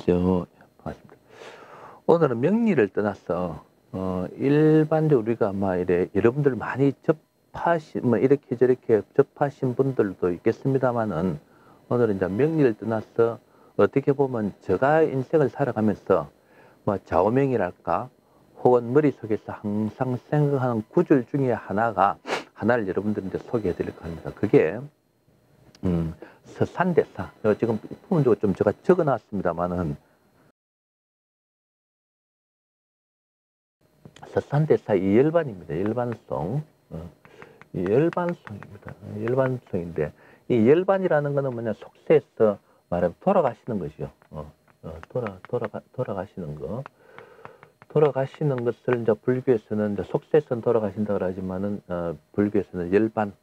안녕하세요. 반갑습니다. 오늘은 명리를 떠나서 일반적으로 우리가 아마 이래 여러분들 많이 접하신 뭐 이렇게 저렇게 접하신 분들도 있겠습니다만은 오늘은 이제 명리를 떠나서 어떻게 보면 제가 인생을 살아가면서 뭐 좌우명이랄까 혹은 머릿속에서 항상 생각하는 구절 중에 하나를 여러분들한테 소개해 드릴까 합니다. 그게 서산대사. 지금 부분적으로 좀 제가 적어 놨습니다만은 서산대사 이 열반입니다. 열반송. 이 열반송입니다. 열반송인데 이 열반이라는 거는 뭐냐 속세에서 말하면 돌아가시는 것이요. 돌아가시는 거. 돌아가시는 것을 이제 불교에서는 이제 속세에서는 돌아가신다 그러지만은 불교에서는 열반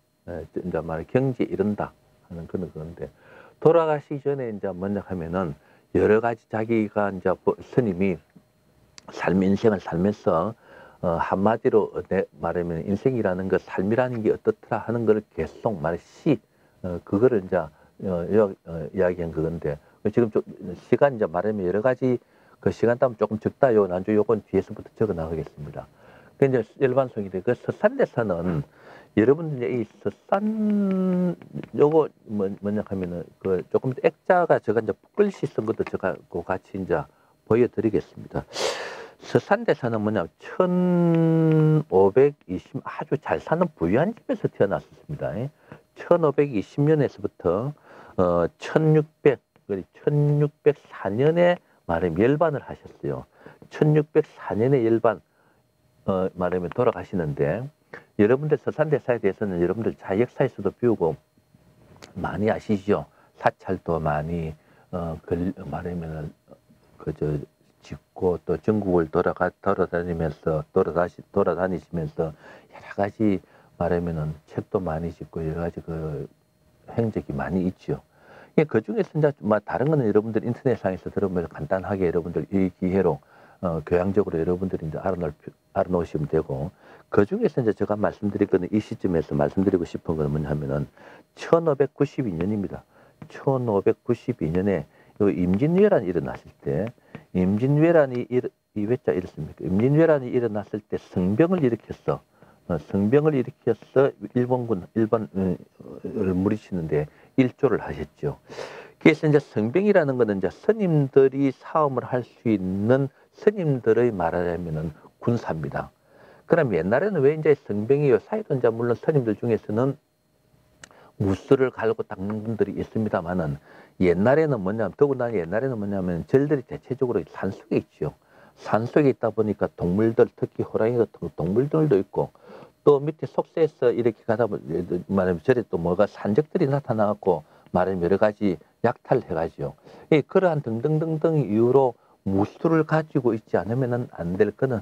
이제 말 경지에 이른다 하는 그런 건데 돌아가시기 전에 이제 먼저 하면은 여러 가지 자기가 이제 스님이 인생을 살면서 한마디로 말하면 인생이라는 것, 삶이라는 게 어떻더라 하는 걸 계속 그거를 이제 이야기한 그건데 지금 좀 시간 이제 말하면 여러 가지 그 시간 따면 조금 적다요. 나중에 요건 뒤에서부터 적어 나가겠습니다. 그 이제 일반성인데 그 서산대사는 여러분들 이 서산 요거 뭐냐 하면은 그 조금 액자가 제가 이제 글씨 쓴 것도 제가 그 같이 이제 보여드리겠습니다. 서산대사는 뭐냐 1520 아주 잘 사는 부유한 집에서 태어났었습니다. 1520년에서부터 1604년에 말하면 열반을 하셨어요. 1604년에 열반 말하면 돌아가시는데 여러분들 서산대사에 대해서는 여러분들 자역사에서도 배우고 많이 아시죠? 사찰도 많이 말하면 그저 짓고 또 전국을 돌아다니시면서 여러 가지 말하면은 책도 많이 짓고 여러 가지 그 행적이 많이 있죠. 그 중에서 이제 다른 거는 여러분들 인터넷상에서 들으면 간단하게 여러분들 이 기회로 교양적으로 여러분들이 이제 알아놓으시면 되고 그 중에서 이제 제가 말씀드릴 거는 이 시점에서 말씀드리고 싶은 거는 뭐냐면은 1592년입니다. 1592년에 임진왜란이 일어났을 때 임진왜란이 이랬습니까? 임진왜란이 일어났을 때 성병을 일으켰어 일본을 물리치는데 일조를 하셨죠. 그래서 이제 성병이라는 것은 이제 스님들이 사움을 할 수 있는 스님들의 말하자면은 군사입니다. 그럼 옛날에는 왜 이제 성병이요? 사이도 이제 물론 스님들 중에서는 무술을 갈고 닦는 분들이 있습니다만은 더구나 옛날에는 뭐냐면 절들이 대체적으로 산속에 있죠. 산속에 있다 보니까 동물들, 특히 호랑이 같은 동물들도 있고 또 밑에 속세에서 이렇게 가다 보면 말하면 절에 또 뭐가 산적들이 나타나갖고 말하면 여러 가지 약탈을 해가지고 그러한 등등등등 이유로 무술을 가지고 있지 않으면 안 될 거는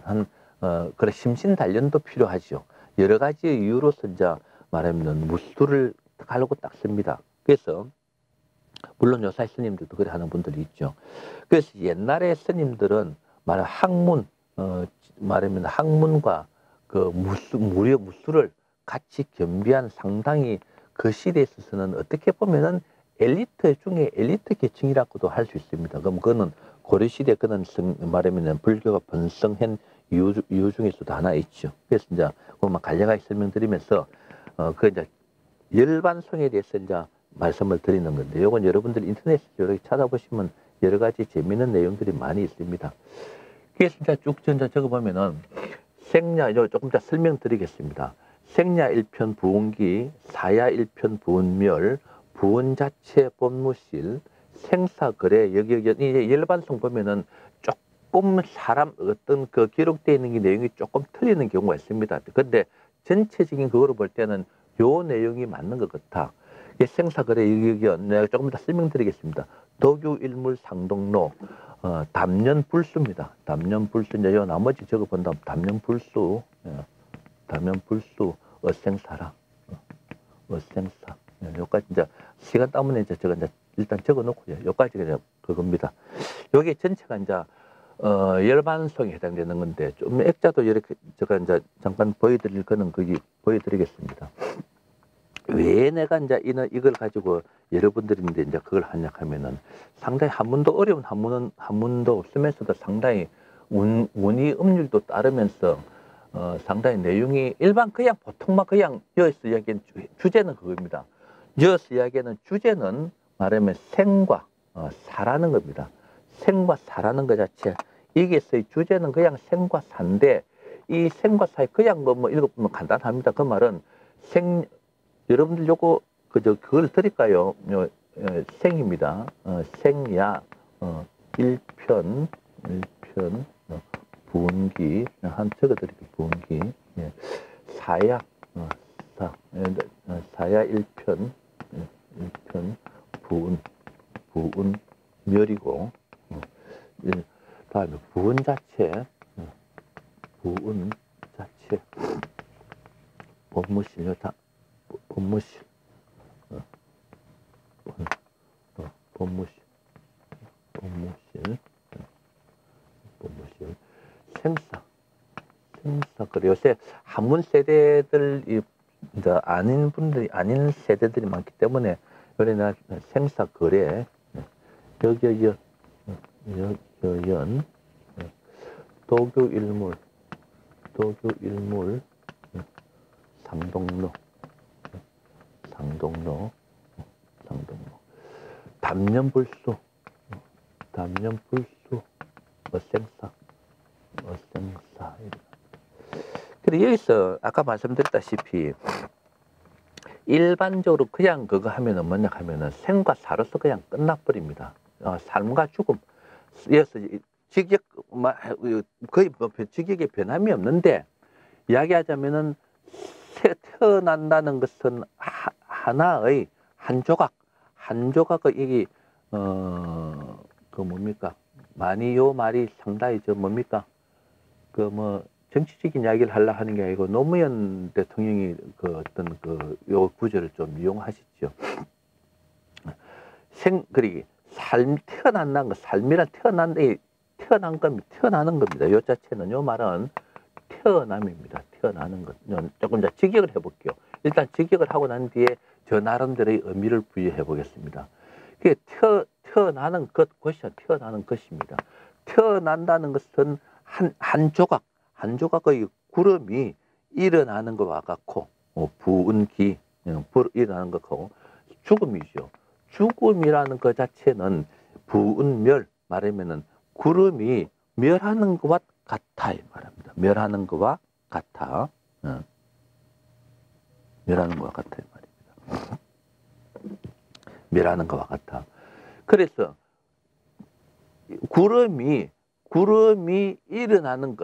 그런 심신단련도 필요하죠. 여러 가지 이유로서 이제 말하면 무술을 갈고 닦습니다. 그래서 물론 요새 스님들도 그래 하는 분들이 있죠. 그래서 옛날에 스님들은 말하면 학문과 그 무술을 같이 겸비한 상당히 그 시대에 있어서는 어떻게 보면은 엘리트 중에 엘리트 계층이라고도 할 수 있습니다. 그럼 그거는 고려시대 그는 말하면 불교가 번성한 이유 중에서도 하나 있죠. 그래서 이제 그만 간략하게 설명드리면서 그 이제 열반송에 대해서 이제 말씀을 드리는 건데, 요건 여러분들 인터넷에서 이렇게 찾아보시면 여러 가지 재미있는 내용들이 많이 있습니다. 그래서 이제 쭉 적어보면은 조금 이따 설명드리겠습니다. 생야 1편 부운기, 사야 1편 부운멸, 부운 자체 법무실, 생사거래, 여기 이제 열반송 보면은 조금 어떤 그 기록되어 있는 게 내용이 조금 틀리는 경우가 있습니다. 근데 전체적인 그거로 볼 때는 요 내용이 맞는 것 같아. 생사거래 의견 내가 조금 이따 설명드리겠습니다. 도규일물 상동로 담년불수입니다. 담년불수 이제 요 나머지 적어본다. 담년불수 어생사라 어생사 요까지 이제 시간 때문에 이제 제가 이제 일단 적어놓고요. 요까지가 이제 그겁니다. 요게 전체가 이제 열반송에 해당되는 건데 좀 액자도 이렇게 제가 이제 잠깐 보여드릴 거는 거기 보여드리겠습니다. 왜 내가 이제 이걸 가지고 여러분들이 이제 그걸 하냐 하면은 상당히 한문도 어려운 한문도 없으면서도 상당히 원의 음률도 따르면서 상당히 내용이 일반 그냥 보통만 그냥 여기서 이야기하는 주제는 그겁니다. 여기서 이야기하는 주제는 말하면 생과 사라는 겁니다. 생과 사라는 것 자체. 여기서의 주제는 그냥 생과 사인데 이 생과 사의 그냥 뭐 읽어보면 간단합니다. 그 말은 여러분들 요거 그걸 드릴까요? 생입니다. 생야 1편 부운기 한 적어드릴게요. 부운기 사야 사야 1편 부운 멸이고 다음에 부운 자체 법무실 법무실 생사 그래 요새 한문 세대들 이제 아닌 세대들이 많기 때문에 요래나 생사 거래 여연 도교일물 상동로 담념불수 어생사 그리고 여기서 아까 말씀드렸다시피 일반적으로 그냥 그거 하면은 뭐냐 하면은 생과 사로서 그냥 끝나버립니다. 삶과 죽음 이어서 직역 거의 뭐 직역의 변함이 없는데 이야기하자면은 태어난다는 것은 하나의 한 조각의 이게 그 뭡니까 많이 요 말이 상당히 뭡니까 그 뭐 정치적인 이야기를 하려 하는 게 아니고 노무현 대통령이 그 어떤 요 구절을 좀 이용하시죠. 그리고 태어난다는 거 삶이란 태어나는 겁니다. 요 자체는 요 말은 태어남입니다. 태어나는 것. 조금 더 직역을 해볼게요. 일단 직역을 하고 난 뒤에 저 나름대로의 의미를 부여해 보겠습니다. 그게 태어나는 것이야. 태어나는 것입니다. 태어난다는 것은 한 조각의 구름이 일어나는 것과 같고 부은기 일어나는 것하고 죽음이죠. 죽음이라는 것 자체는 부은멸 말하면은 구름이 멸하는 것과 같아 이 말입니다. 멸하는 것과 같아. 멸하는 것과 같아 이 말입니다. 멸하는 것과 같아. 그래서 구름이 일어나는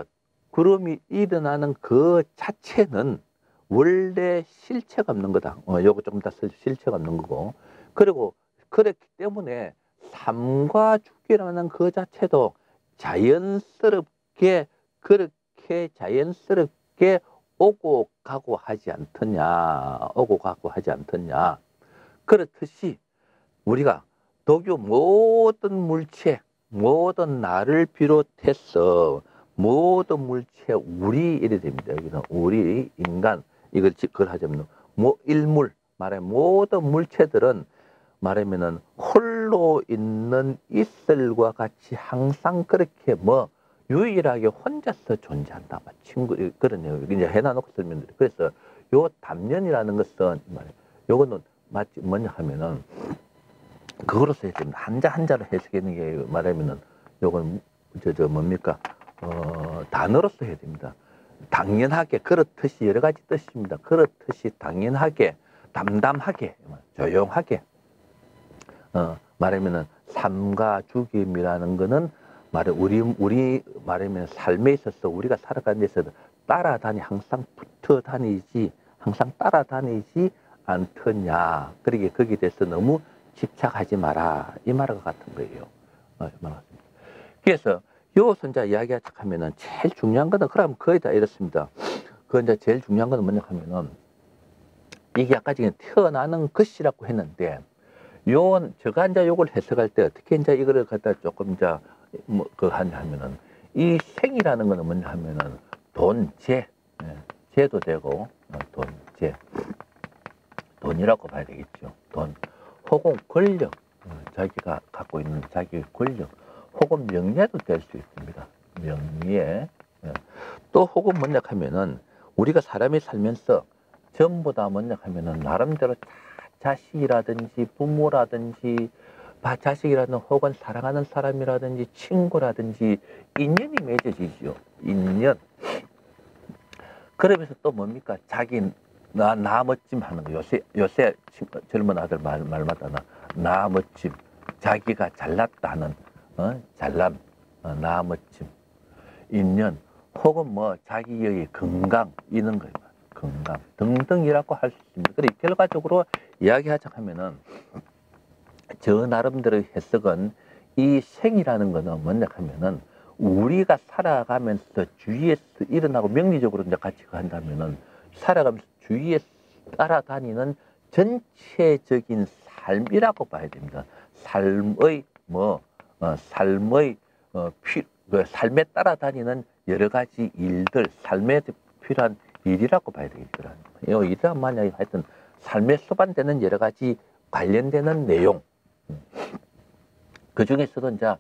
그 자체는 원래 실체가 없는 거다. 요거 조금 더 실체가 없는 거고. 그리고 그렇기 때문에 삶과 죽기라는 그 자체도 그렇게 자연스럽게 오고 가고 하지 않더냐. 그렇듯이 우리가 도교 모든 나를 비롯해서 모든 물체 우리 이래 됩니다. 여기는 우리 인간 그걸 하자면 일물 말하면 모든 물체들은 말하면은 홀로 있는 이슬과 같이 항상 그렇게 유일하게 혼자서 존재한다. 그런 내용 이제 해놔놓고 설명드려. 그래서 요 담연이라는 것은 요거는 뭐냐 하면은 그거로서 해석입니다. 한자로 해석하는 게 말하면은 요건 뭡니까 단어로서 해야 됩니다. 당연하게 그렇듯이 여러 가지 뜻입니다. 그렇듯이 당연하게 담담하게 조용하게 말하면은 삶과 죽임이라는 거는 우리 말하면 삶에 있어서 우리가 살아가는 데서 항상 따라다니지 않더냐. 그러게 거기에 대해서 너무 집착하지 마라. 이 말과 같은 거예요. 그래서 요것은 이제 이야기하면은 제일 중요한 거는 그러면 거의 다 이렇습니다. 그 이제 제일 중요한 거는 뭐냐 하면은 이게 아까 전에 태어나는 것이라고 했는데 제가 이제 요걸 해석할 때 어떻게 이제 이거를 갖다 조금 이제 하냐면은 이 생이라는 거는 뭐냐 하면은 돈죄도 되고 돈이라고 봐야 되겠죠. 돈. 혹은 권력. 자기가 갖고 있는 자기의 권력. 혹은 명예도 될 수 있습니다. 명예. 또 혹은 뭐냐 하면은 우리가 사람이 살면서 전부 다 뭐냐 하면은 나름대로 다 자식이라든지 부모라든지 자식이라든 혹은 사랑하는 사람이라든지 친구라든지 인연이 맺어지죠. 인연. 그러면서 또 뭡니까? 자기 나 멋짐 하는 거. 요새 젊은 아들 말마다 나 멋짐. 자기가 잘났다는 잘남. 나 멋짐. 인연. 혹은 뭐 자기의 건강 이런 거예요. 건강 등등이라고 할 수 있습니다. 그래 결과적으로 이야기하자 하면은 저 나름대로 해석은 이 생이라는 거는 뭐냐 하면은 우리가 살아가면서 주위에서 일어나고 명리적으로 이제 같이 한다면은 살아가면서 주위에 따라다니는 전체적인 삶이라고 봐야 됩니다. 삶의 삶의 삶에 따라다니는 여러 가지 일들, 삶에 필요한 일이라고 봐야 되겠더라. 이런 만약에 하여튼 삶에 수반되는 여러 가지 관련되는 내용. 그 중에서도 이제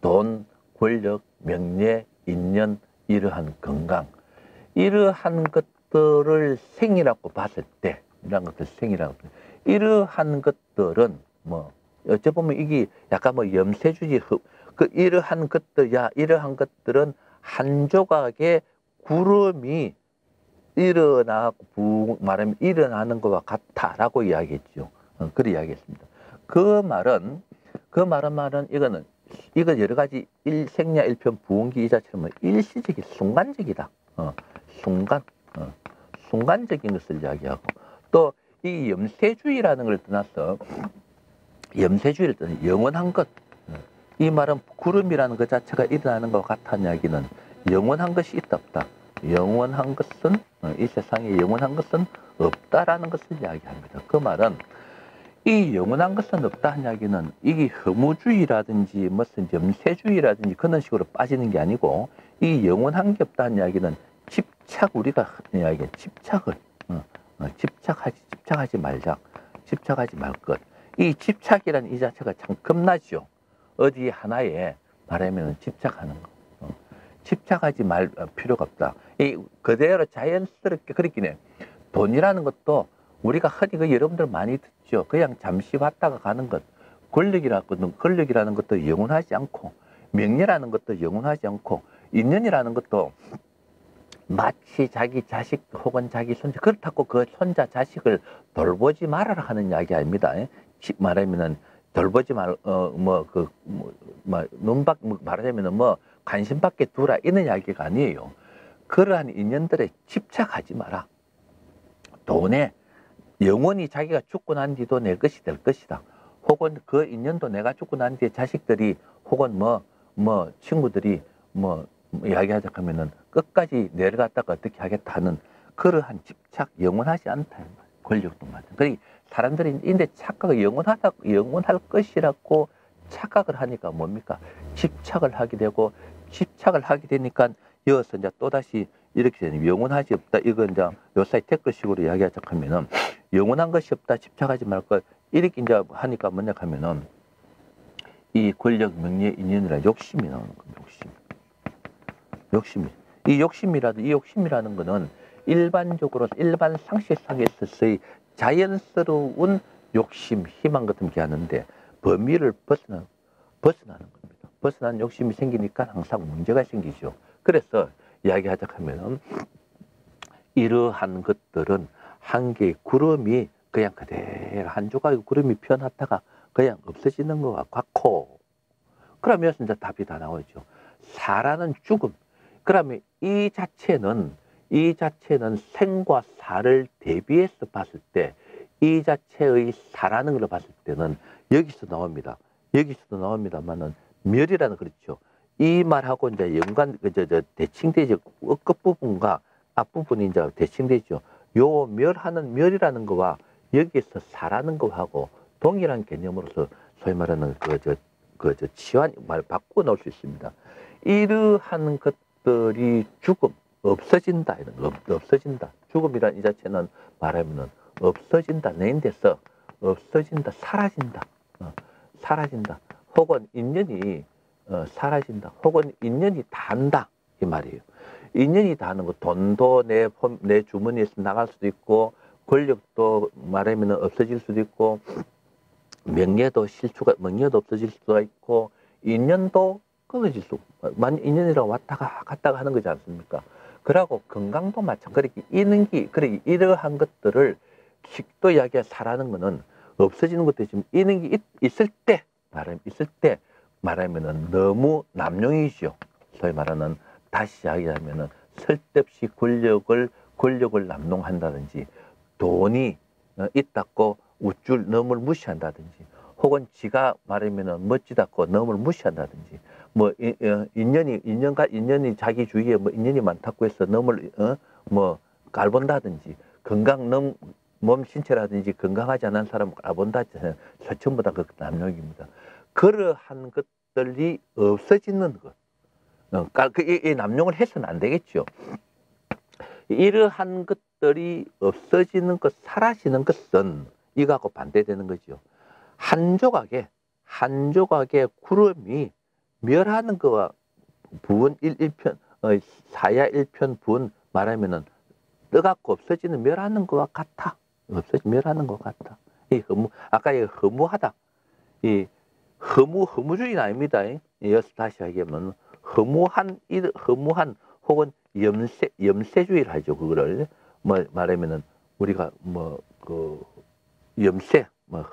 돈, 권력, 명예, 인연, 이러한 건강, 이러한 것들을 생이라고 봤을 때, 이러한 것들 생이라고. 이러한 것들은 뭐 어찌 보면 이게 약간 뭐 염세주의 이러한 것들은 한 조각의 구름이 말하면 일어나는 것과 같다라고 이야기했죠. 그렇게 이야기했습니다. 그 말은 이거 여러 가지 생야 일편 부흥기 이 자체는 일시적이 순간적이다. 순간적인 것을 이야기하고 또 이 염세주의라는 걸 떠나서 영원한 것. 이 말은 구름이라는 것 자체가 일어나는 것과 같다는 이야기는 영원한 것이 있다 없다. 영원한 것은 이 세상에 영원한 것은 없다라는 것을 이야기합니다. 그 말은 이 영원한 것은 없다는 이야기는 이게 허무주의라든지 무슨 염세주의라든지 그런 식으로 빠지는 게 아니고 이 영원한 게 없다는 이야기는 우리가 이야기해 집착하지 말자. 집착하지 말 것. 이 집착이라는 이 자체가 참 겁나죠. 어디 하나에 말하면 집착하는 거. 집착하지 말 필요가 없다. 이 그대로 자연스럽게 그렇긴 해. 돈이라는 것도 우리가 흔히 여러분들 많이 듣죠. 그냥 잠시 왔다가 가는 것. 권력이라는 것도 영원하지 않고, 명예라는 것도 영원하지 않고, 인연이라는 것도 마치 자기 자식 혹은 자기 손자, 그렇다고 그 손자 자식을 돌보지 말아라 하는 이야기 아닙니다. 말하면은 돌보지 말하자면은 관심밖에 두라 이런 이야기가 아니에요. 그러한 인연들에 집착하지 마라. 돈에 영원히 자기가 죽고 난 뒤도 내 것이 될 것이다. 혹은 그 인연도 내가 죽고 난 뒤에 자식들이 혹은 친구들이 이야기하자 하면은 끝까지 내려갔다가 어떻게 하겠다 하는 그러한 집착 영원하지 않다. 권력도 마찬가지. 그러니까 사람들이 인데 착각을 영원할 것이라고 착각을 하니까 뭡니까? 집착을 하게 되고 집착을 하게 되니까 여기서 이제 또다시 이렇게 되는 영원하지 없다. 이건 이제 요사이 댓글식으로 이야기하자 하면은 영원한 것이 없다. 집착하지 말 것. 이렇게 이제 하니까 뭐냐 하면은 이 권력, 명예, 인연이라 욕심이 나오는 겁니다. 이 욕심이라는 거는 일반 상식상에 있어서의 자연스러운 욕심, 희망 같은 게 하는데 범위를 벗어나는 겁니다. 벗어나는 욕심이 생기니까 항상 문제가 생기죠. 그래서 이야기하자 하면은 이러한 것들은 한 개의 구름이 그냥 그대로 한 조각의 구름이 피어났다가 그냥 없어지는 것과 같고, 그러면 이제 답이 다 나오죠. 사라는 죽음. 그러면 이 자체는 생과 사를 대비해서 봤을 때 이 자체의 사라는 걸 봤을 때는 여기서도 나옵니다만은 멸이라는 그렇죠. 이 말하고 이제 대칭되죠. 끝부분과 앞부분이 이제 대칭되죠. 요 멸이라는 거와 여기서 사라는 거하고 동일한 개념으로서 소위 말하는 치환 말 바꾸어 놓을 수 있습니다. 이러한 것들이 없어진다. 죽음이란 이 자체는 말하면은 없어진다. 내 인데서 없어진다. 사라진다. 사라진다. 혹은 인연이 사라진다. 혹은 인연이 닿는다. 이 말이에요. 인연이 닿는 거, 돈도 내 주머니에서 나갈 수도 있고, 권력도 말하면 없어질 수도 있고, 명예도 없어질 수가 있고, 인연도 끊어질 수, 인연이라고 왔다가 갔다가 하는 거지 않습니까? 그러고 건강도 마찬가지. 이러한 것들을 식도 이야기가 사라는 거는 없어지는 것도 있지만, 이런 게 있을 때 말하면은 너무 남용이죠. 소위 말하는, 다시 이야기하면은 쓸데없이 권력을 남용한다든지, 돈이 있다고 남을 무시한다든지, 혹은 지가 말하면은 멋지다고 남을 무시한다든지, 뭐 인연이 자기 주위에 뭐 인연이 많다고 해서 남을 뭐 깔본다든지, 몸 신체라든지 건강하지 않은 사람을 깔본다든지, 전부 다 그 남용입니다. 그러한 것들이 없어지는 것. 이 남용을 해서는 안 되겠죠. 이러한 것들이 없어지는 것, 사라지는 것은 이거하고 반대되는 거죠. 한 조각의 구름이 멸하는 거와 부은 1편, 사야 1편 부은 말하면은 떠갖고 없어지는 멸하는 거와 같아. 멸하는 것 같다. 아까 허무하다. 허무주의는 아닙니다. 이어서 다시 하면 허무한 혹은 염세주의를 하죠. 그거를 말하면은 우리가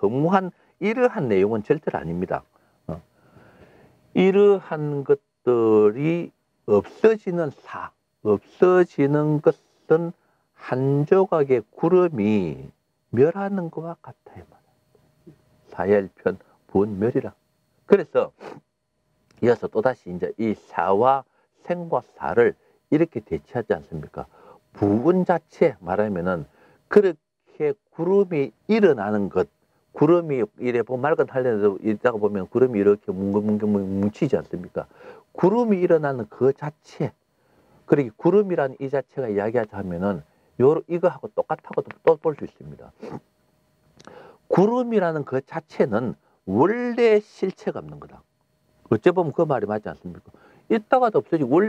허무한 이러한 내용은 절대로 아닙니다. 이러한 것들이 없어지는 것은 한 조각의 구름이 멸하는 것과 같아요. 사열편 분멸이라. 그래서 이어서 또다시 이제 이 사와 생과 사를 이렇게 대치하지 않습니까? 부분 자체 말하면은 그렇게 구름이 일어나는 것, 구름이 이래 보면 맑은 하늘에도 있다가 보면 구름이 이렇게 뭉치지 않습니까? 구름이 일어나는 그 자체, 그러기 구름이라는 이 자체가 이야기하자면은 이거하고 똑같다고도 또 볼 수 있습니다. 구름이라는 그 자체는 원래 실체가 없는 거다. 어째 보면 그 말이 맞지 않습니까? 있다가도 없어지고,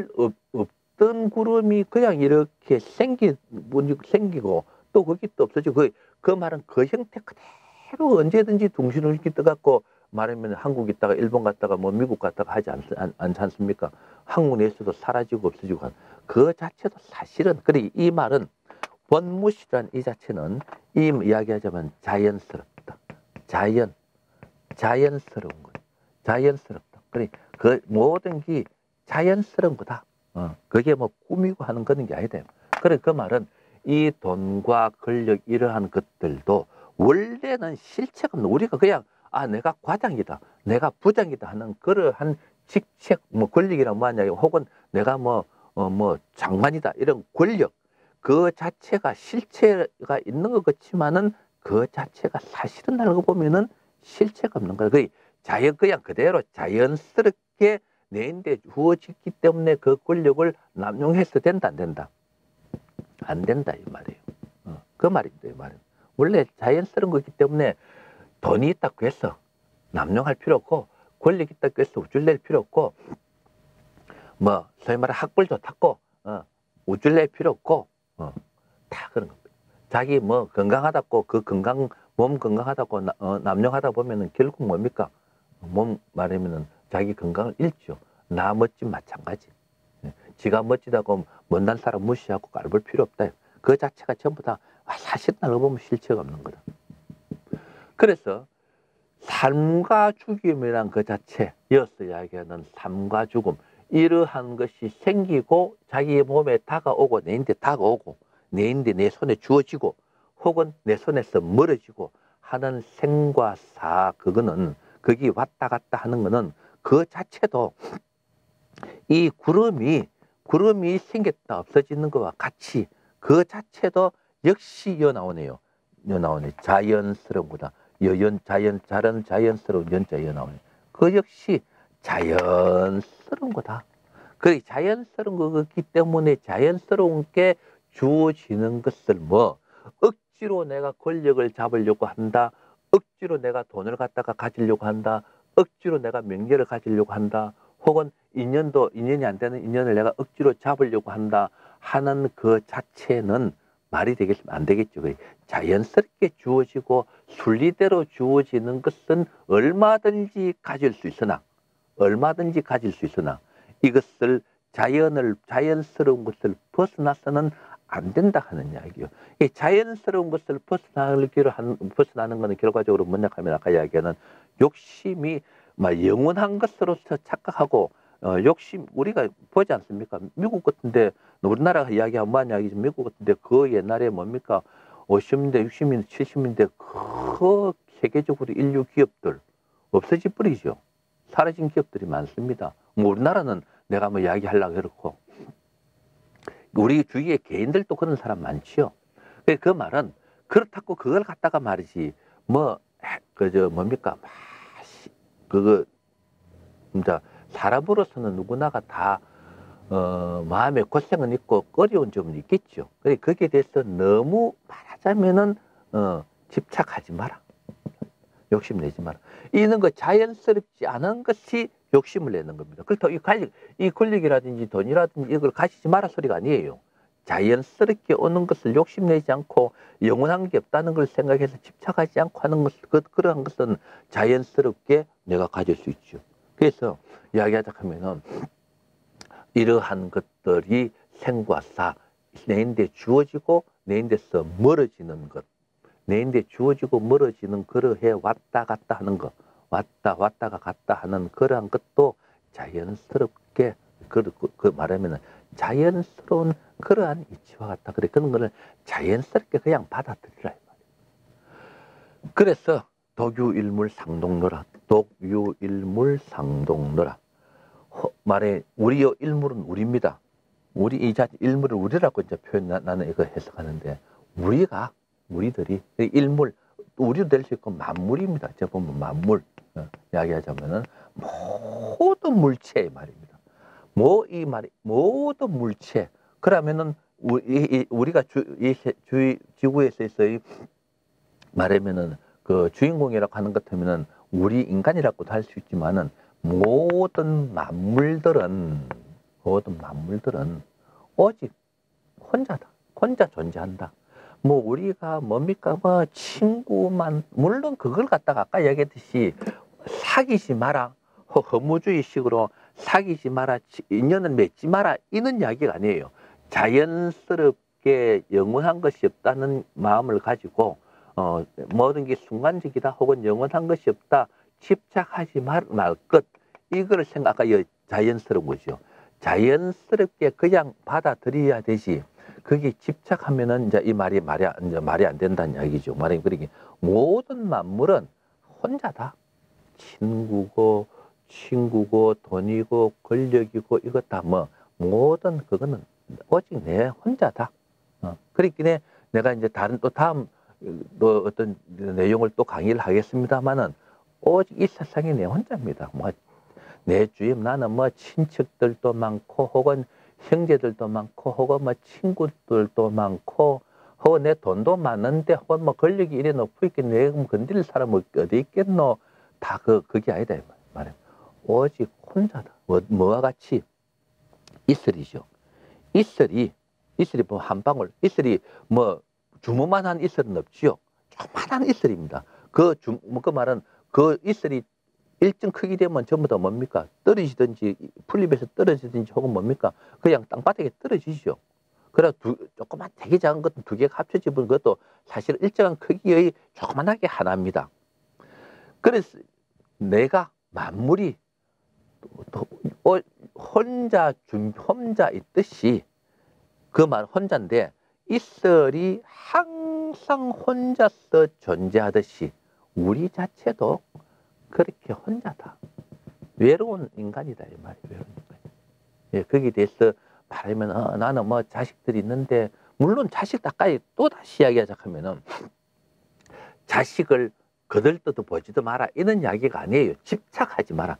없던 구름이 그냥 이렇게 생기고, 또 거기 또 없어지고, 그 말은 그 형태 그대로 언제든지 둥실둥실 떠갖고, 말하면 한국 있다가 일본 갔다가 뭐 미국 갔다가 하지 않지 않습니까? 한국 내에서도 사라지고 없어지고 하는 그 자체도 사실은, 그래, 이 말은 원무시란 이 자체는 이야기하자면 자연스럽다. 자연스러운 거. 자연스럽다. 그래, 그 모든 게 자연스러운 거다. 그게 뭐 꾸미고 하는 그런 게 아니다. 그래, 그 말은 이 돈과 권력 이러한 것들도 원래는 실체가 없는, 우리가 그냥 내가 과장이다, 내가 부장이다 하는 그러한 직책, 권력이란 뭐하냐, 혹은 내가 장관이다 이런 권력, 그 자체가 실체가 있는 것 같지만은 그 자체가 사실은 알고 보면은 실체가 없는 거야. 그냥 그대로 자연스럽게 내인데 주어졌기 때문에 그 권력을 남용해서 된다, 안 된다? 안 된다, 이 말이에요. 그 말입니다, 이 말은. 원래 자연스러운 거기 때문에 돈이 있다고 해서 남용할 필요 없고, 권력이 있다고 해서 우쭐낼 필요 없고, 소위 말해 학벌 좋다고 우쭐낼 필요 없고, 다 그런 겁니다. 자기 건강하다고, 몸 건강하다고 남용하다 보면은 결국 뭡니까? 몸 말하면은 자기 건강을 잃죠. 나 멋진 마찬가지. 지가 멋지다고 못난 사람 무시하고 깔볼 필요 없다. 그 자체가 전부 다 사실은 알고 보면 실체가 없는 거다. 그래서 삶과 죽음이란 그 자체, 이어서 이야기하는 삶과 죽음, 이러한 것이 생기고 자기의 몸에 다가오고 내인데 다가오고 내인데 내 손에 주어지고 혹은 내 손에서 멀어지고 하는 생과 사, 거기 왔다 갔다 하는 거는 그 자체도 이 구름이 생겼다 없어지는 것과 같이 그 자체도 역시 이어나오네요. 자연스러운 거다. 자연스러운 연자 이어나오네. 그 역시 자연스러운 거다. 그 자연스러운 거기 때문에 자연스러운 게 주어지는 것을 억지로 내가 권력을 잡으려고 한다. 억지로 내가 돈을 갖다가 가지려고 한다. 억지로 내가 명예를 가지려고 한다. 혹은 인연이 안 되는 인연을 내가 억지로 잡으려고 한다 하는 그 자체는 말이 되겠으면 안 되겠죠. 자연스럽게 주어지고 순리대로 주어지는 것은 얼마든지 가질 수 있으나 이것을 자연스러운 것을 벗어나서는 안 된다 하는 이야기요. 이 자연스러운 것을 벗어나는 것은 결과적으로 뭐냐 하면 아까 이야기하는 욕심이 막 영원한 것으로서 착각하고 욕심 우리가 보지 않습니까? 미국 같은데 우리나라가 이야기하면 뭐하냐 이야기죠. 미국 같은데 그 옛날에 뭡니까? 50년대, 60년대, 70년대 그 세계적으로 인류 기업들 없어져 버리죠. 사라진 기업들이 많습니다. 뭐 우리나라는 내가 뭐 이야기하려고 그렇고 우리 주위에 개인들도 그런 사람 많지요. 그 말은 그렇다고 그걸 갖다가 말이지 뭡니까? 그거 진짜 사람으로서는 누구나가 다 마음에 고생은 있고 어려운 점은 있겠죠. 그래 거기에 대해서 너무 말하자면은 집착하지 마라. 욕심내지 마라. 이런 거 자연스럽지 않은 것이 욕심을 내는 겁니다. 그렇다고 이 권력이라든지 돈이라든지 이걸 가지지 마라 소리가 아니에요. 자연스럽게 오는 것을 욕심내지 않고 영원한 게 없다는 걸 생각해서 집착하지 않고 하는 것, 그러한 것은 자연스럽게 내가 가질 수 있죠. 그래서 이야기하자 하면은 이러한 것들이 생과 사, 내인데 주어지고 내인데서 멀어지는 것, 내인데 주어지고 멀어지는 그러해 왔다 갔다 하는 것, 왔다가 갔다 하는 그러한 것도 자연스럽게 그 말하면은 자연스러운 그러한 이치와 같다. 그래 그런 거를 자연스럽게 그냥 받아들이라 이 말이에요. 그래서 독유일물 상동노라. 독유일물 상동노라. 말해 우리요 일물은 우리입니다. 우리 이 자체 일물을 우리라고 이제 나는 이거 해석하는데 우리들이 일물 우리도 될 수 있고 만물입니다. 제가 보면 만물 이야기하자면은 모든 물체 말입니다. 모든 물체 그러면은 우리가 지구에서의 말하면은 그 주인공이라고 하는 것 같으면은 우리 인간이라고도 할 수 있지만은 모든 만물들은 오직 혼자다. 혼자 존재한다. 뭐 우리가 뭡니까 친구만 물론 그걸 갖다가 아까 얘기했듯이 사귀지 마라. 허무주의식으로 사귀지 마라. 인연을 맺지 마라. 이런 이야기가 아니에요. 자연스럽게 영원한 것이 없다는 마음을 가지고 모든 게 순간적이다 혹은 영원한 것이 없다. 집착하지 말 것. 이거를 생각하여 자연스러운 거죠. 자연스럽게 그냥 받아들여야 되지. 그게 집착하면은 이제 이 말이 안 된다는 이야기죠. 그러니까 모든 만물은 혼자다. 친구고 돈이고 권력이고 이거 다 모든 그거는 오직 내 혼자다. 그렇기에 내가 이제 다른 다음 어떤 내용을 또 강의를 하겠습니다만은 오직 이 세상에 내 혼자입니다. 내 주위에 나는 친척들도 많고 혹은 형제들도 많고 혹은 친구들도 많고 혹은 내 돈도 많은데 혹은 권력이 이래 높고 있겠네. 내가 건드릴 사람은 어디 있겠노. 다 그게 아니다 이 말이에요. 오직 혼자다. 뭐와 같이 이슬이죠. 이슬이 한 방울 이슬이 주먹만한 이슬은 없지요. 조그만한 이슬입니다. 그 말은 그 이슬이 일정 크기 되면 전부 다 뭡니까? 떨어지든지 풀잎에서 떨어지든지 혹은 뭡니까? 그냥 땅바닥에 떨어지죠. 그래 조그만 되게 작은 것도 두 개가 합쳐지면 그것도 사실 일정한 크기의 조그만하게 하나입니다. 그래서 내가 만물이 혼자 있듯이 그 말 혼자인데 이슬이 항상 혼자서 존재하듯이 우리 자체도 그렇게 혼자다. 외로운 인간이다 이 말이에요. 외로운 인간. 예, 거기에 대해서 말하면 나는 자식들이 있는데 물론 자식 가까이 또 다시 이야기하자 하면은 자식을 거들떠도 보지도 마라 이런 이야기가 아니에요. 집착하지 마라.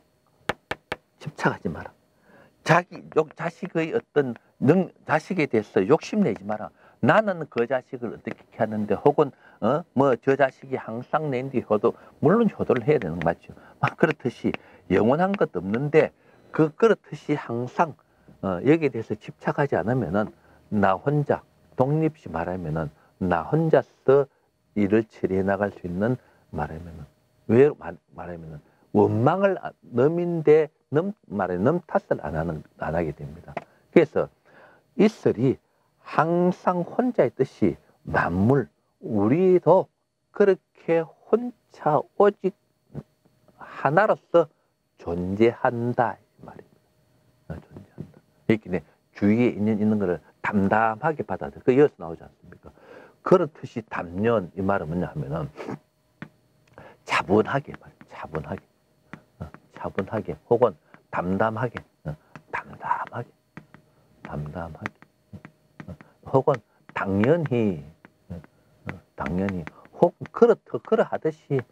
자식의 어떤 자식에 대해서 욕심내지 마라. 나는 그 자식을 어떻게 하는데 혹은 뭐 저 자식이 항상 낸 뒤 효도 물론 효도를 해야 되는 거 맞죠. 막 그렇듯이 영원한 것 없는데 그렇듯이 항상 여기에 대해서 집착하지 않으면은 나 혼자 독립시 말하면은 나 혼자서 일을 처리해 나갈 수 있는 말하면은 왜 말하면은 원망을 넘인데 넘 탓을 안 하게 됩니다. 그래서 이슬이 항상 혼자 있듯이 만물 우리도 그렇게 혼자 오직 하나로서 존재한다 이 말입니다. 존재한다. 이렇게 주위에 있는 것을 담담하게 받아들여. 그 이어서 나오지 않습니까? 그렇듯이 담년 이 말은 뭐냐 하면은 차분하게 말이에요. 차분하게. 차분하게 혹은 담담하게. 담담하게. 혹은 당연히 혹 그러하듯이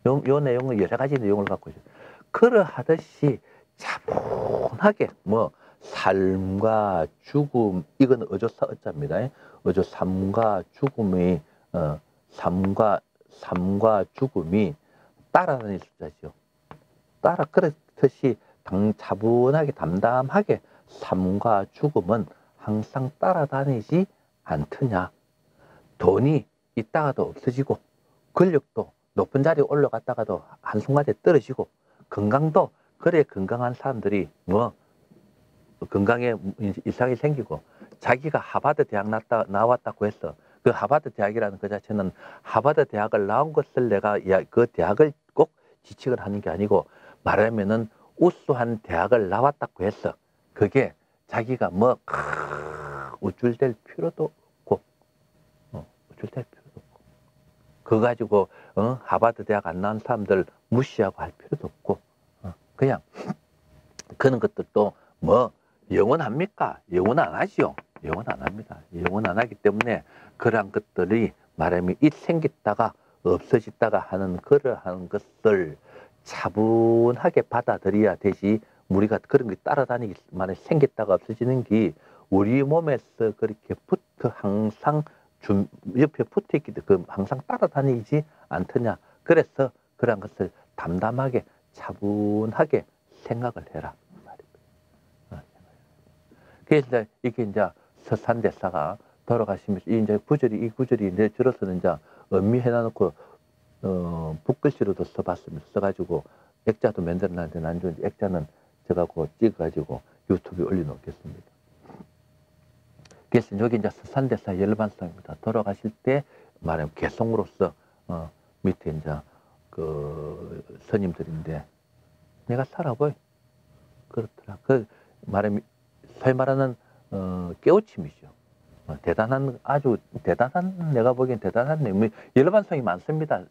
요 내용은 여러 가지 내용을 갖고 있어요. 그러하듯이 차분하게 뭐 삶과 죽음 이건 어조사 어자입니다. 어조 삶과 죽음이 삶과 죽음이 따라다닐 숫자죠. 그렇듯이 차분하게 담담하게 삶과 죽음은 항상 따라다니지 않더냐. 돈이 있다가도 없어지고 권력도 높은 자리에 올라갔다가도 한순간에 떨어지고 건강도 그래 건강한 사람들이 뭐 건강에 이상이 생기고 자기가 하버드 대학 나왔다고 해서 그 하버드 대학이라는 그 자체는 하버드 대학을 나온 것을 내가 그 대학을 꼭 지칭을 하는 게 아니고 말하면은 우수한 대학을 나왔다고 해서 그게 자기가 뭐 우쭐댈 필요도 없고 우쭐댈 필요도 없고 그거 가지고 하버드 대학 안 나온 사람들 무시하고 할 필요도 없고 그냥 그런 것들도 뭐 영원합니까? 영원 안 하죠. 영원 안 합니다. 영원 안 하기 때문에 그러한 것들이 말하면 생겼다가 없어졌다가 하는 그러한 것을 차분하게 받아들여야 되지 우리가 그런 게 따라다니기 만에 생겼다가 없어지는 게 우리 몸에서 그렇게 항상 옆에 붙어 있기 때문에 항상 따라다니지 않더냐. 그래서 그러한 것을 담담하게 차분하게 생각을 해라. 그래서 이게 이제 서산대사가 돌아가시면서 이 구절이 이제 줄어서는 이제 음미해놔놓고 붓글씨로도 써가지고 액자도 만들어놨는데 나중에 액자는 제가 그 찍어가지고 유튜브에 올려놓겠습니다. 그래서 여기 이제 서산대사 열반상입니다. 돌아가실 때 말하면 개송으로서 밑에 이제 그 스님들인데 내가 살아보여 그렇더라. 그 말하면 소위 말하는 깨우침이죠. 대단한 아주 대단한 내가 보기엔 대단한 내용. 열반성이 많습니다.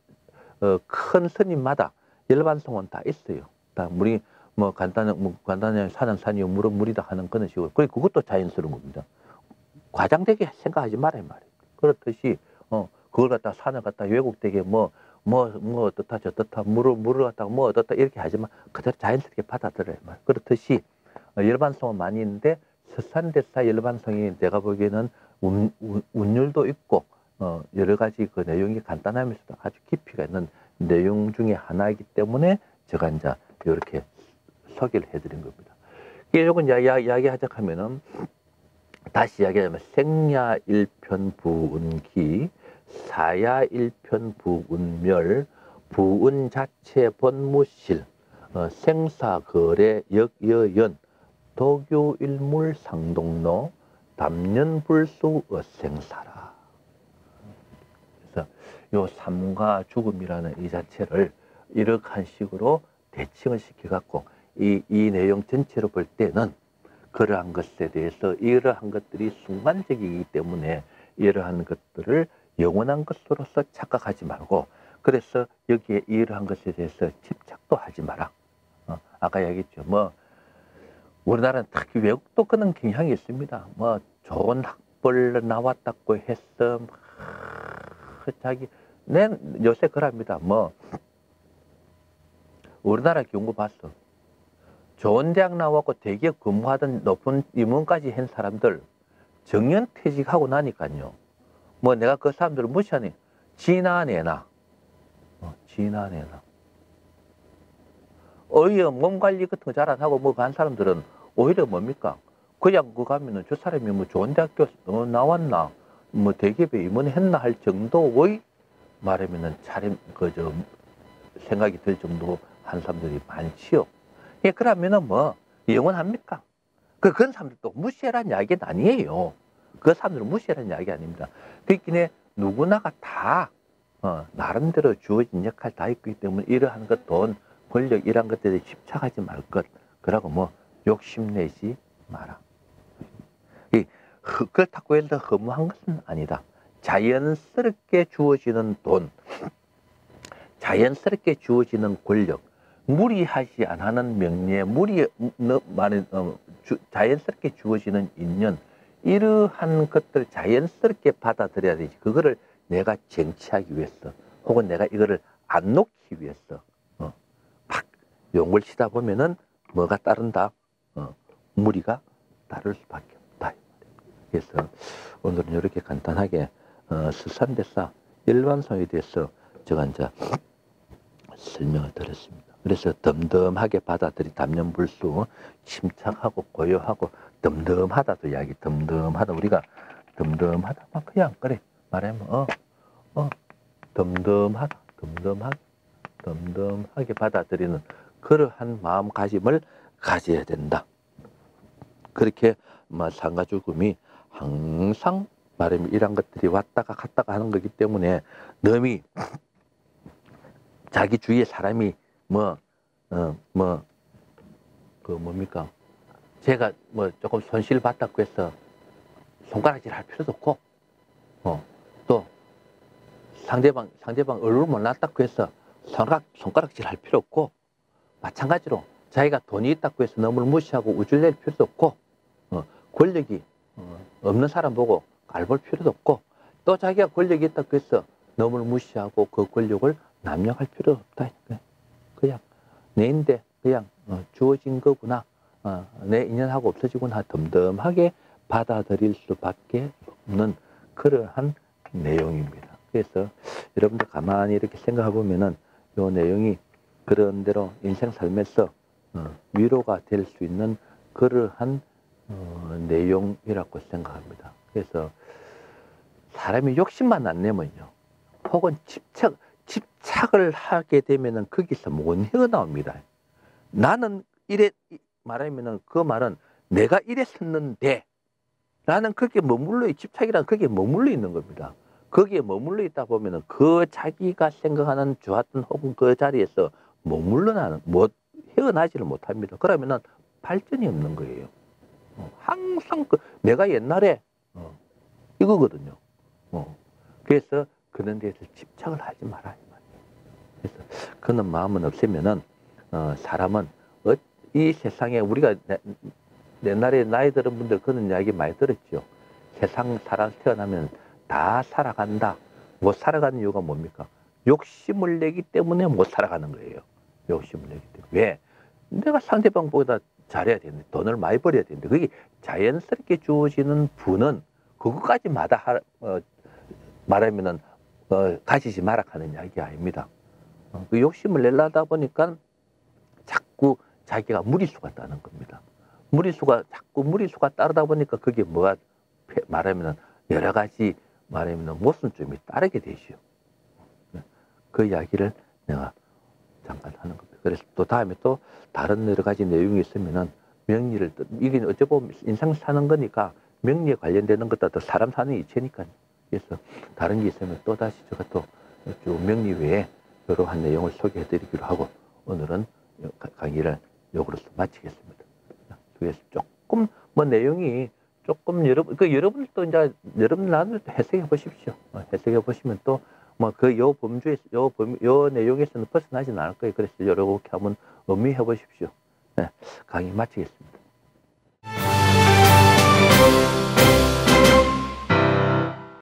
큰 스님마다 열반성은 다 있어요. 다 물이 뭐 간단히 산은 산이요 물은 물이다 하는 그런 식으로. 그것도 자연스러운 겁니다. 과장되게 생각하지 말아요 말이에요. 그렇듯이 그걸 갖다 산을 갖다 왜곡되게 뭐 어떻다 저떻다 물을 갖다가 뭐 어떻다 이렇게 하지만 그대로 자연스럽게 받아들여요 말. 그렇듯이 열반성은 많이 있는데 서산대사 열반성이 내가 보기에는 운율도 있고 여러 가지 그 내용이 간단하면서도 아주 깊이가 있는 내용 중에 하나이기 때문에 제가 이제 이렇게 소개를 해드린 겁니다. 이건 이제 이야기하자고 하면은 다시 이야기하자면 생야 일편 부운기, 사야 일편 부운멸, 부운 자체 본무실, 생사거래 역여연, 도교일물 상동로, 담년불수 어생사라. 그래서 요 삶과 죽음이라는 이 자체를 이러한 식으로 대칭을 시켜갖고 이 내용 전체로 볼 때는 그러한 것에 대해서 이러한 것들이 순간적이기 때문에 이러한 것들을 영원한 것으로서 착각하지 말고 그래서 여기에 이러한 것에 대해서 집착도 하지 마라. 아까 얘기했죠. 뭐 우리나라는 특히 외국도 그런 경향이 있습니다. 뭐 좋은 학벌 나왔다고 해서 요새 그럽니다. 뭐 우리나라 경우 봤어. 좋은 대학 나왔고 대기업 근무하던 높은 임원까지 한 사람들 정년퇴직하고 나니까요. 뭐 내가 그 사람들을 무시하니 지나내나. 지나내나. 오히려 몸 관리 같은 거 잘 안 하고 뭐 간 사람들은 오히려 뭡니까? 그냥 그 가면은 저 사람이 뭐 좋은 대학교 나왔나, 뭐 대기업에 임원했나 할 정도의 말하면은 차림, 생각이 들 정도 한 사람들이 많지요. 예, 그러면은 뭐, 영원합니까? 그런 사람들도 무시해라는 이야기는 아니에요. 그 사람들은 무시해라는 이야기 아닙니다. 그렇긴 누구나가 다, 나름대로 주어진 역할 다 있기 때문에 이러한 것, 돈, 권력, 이러한 것들에 집착하지 말 것. 그러고 뭐, 욕심내지 마라. 그렇다고 해서 허무한 것은 아니다. 자연스럽게 주어지는 돈, 자연스럽게 주어지는 권력, 무리하지 않는 명예, 자연스럽게 주어지는 인연, 이러한 것들 자연스럽게 받아들여야 되지. 그거를 내가 쟁취하기 위해서, 혹은 내가 이거를 안 놓기 위해서, 막 용을 치다 보면은 뭐가 따른다? 무리가 따를 수밖에 없다. 그래서 오늘은 이렇게 간단하게 수산대사 일반성에 대해서 제가 이제 설명을 드렸습니다. 그래서 덤덤하게 받아들이 담념불수, 침착하고 고요하고 덤덤하다도 이야기, 덤덤하다. 우리가 덤덤하다. 막 그냥 그래 말하면 덤덤하다. 덤덤하게 받아들이는 그러한 마음가짐을 가져야 된다. 그렇게 상가 죽음이 항상 말하면 이런 것들이 왔다가 갔다가 하는 거기 때문에 너무 자기 주위에 사람이 뭡니까? 제가 조금 손실 봤다고 해서 손가락질 할 필요도 없고, 또 상대방 얼굴 못났다고 해서 손가락질 할 필요 없고, 마찬가지로 자기가 돈이 있다고 해서 너무 무시하고 우쭐댈 필요도 없고, 권력이 없는 사람 보고 깔볼 필요도 없고, 또 자기가 권력이 있다고 해서 너무 무시하고 그 권력을 남용할 필요 없다. 그냥 내인데 그냥 주어진 거구나. 내 인연하고 없어지구나. 덤덤하게 받아들일 수밖에 없는 그러한 내용입니다. 그래서 여러분들 가만히 이렇게 생각해 보면은 이 내용이 그런 대로 인생 삶에서 위로가 될 수 있는 그러한 내용이라고 생각합니다. 그래서 사람이 욕심만 안 내면요, 혹은 집착을 하게 되면은 거기서 못 헤어나옵니다. 나는 이래 말하면은 그 말은 내가 이랬었는데 나는 거기에 머물러, 집착이란 거기에 머물러 있는 겁니다. 거기에 머물러 있다 보면은 그 자기가 생각하는 좋았던 혹은 그 자리에서 헤어나지를 못합니다. 그러면은 발전이 없는 거예요. 항상 내가 옛날에 이거거든요. 그래서 그런 데서 집착을 하지 마라. 그래서 그런 마음은 없으면은 사람은 이 세상에 우리가 옛날에 나이 들은 분들 그런 이야기 많이 들었죠. 세상 태어나면 다 살아간다. 못 살아가는 이유가 뭡니까? 욕심을 내기 때문에 못 살아가는 거예요. 욕심을 내기 때문에. 왜? 내가 상대방보다 잘해야 되는데, 돈을 많이 벌어야 되는데, 그게 자연스럽게 주어지는 부는 그것까지 말하면은 가지지 마라 하는 이야기 아닙니다. 그 욕심을 내려다 보니까 자꾸 자기가 무리수가 따는 겁니다. 자꾸 무리수가 따르다 보니까 그게 뭐가 말하면은 여러 가지 말하면은 모순점이 따르게 되죠. 그 이야기를 내가 잠깐 하는 겁니다. 그래서 또 다음에 또 다른 여러 가지 내용이 있으면은 이게 어찌 보면 인생 사는 거니까 명리에 관련되는 것도 또 사람 사는 이치니까요. 그래서 다른 게 있으면 또 다시 제가 또 명리 외에 이러한 내용을 소개해 드리기로 하고 오늘은 강의를 요거로서 마치겠습니다. 그래서 조금 내용이 조금 여러분들도 이제 여러분들도 해석해 보십시오. 해석해 보시면 또 요 내용에서는 벗어나지는 않을 거예요. 그래서 이렇게 한번 음미해 보십시오. 네, 강의 마치겠습니다.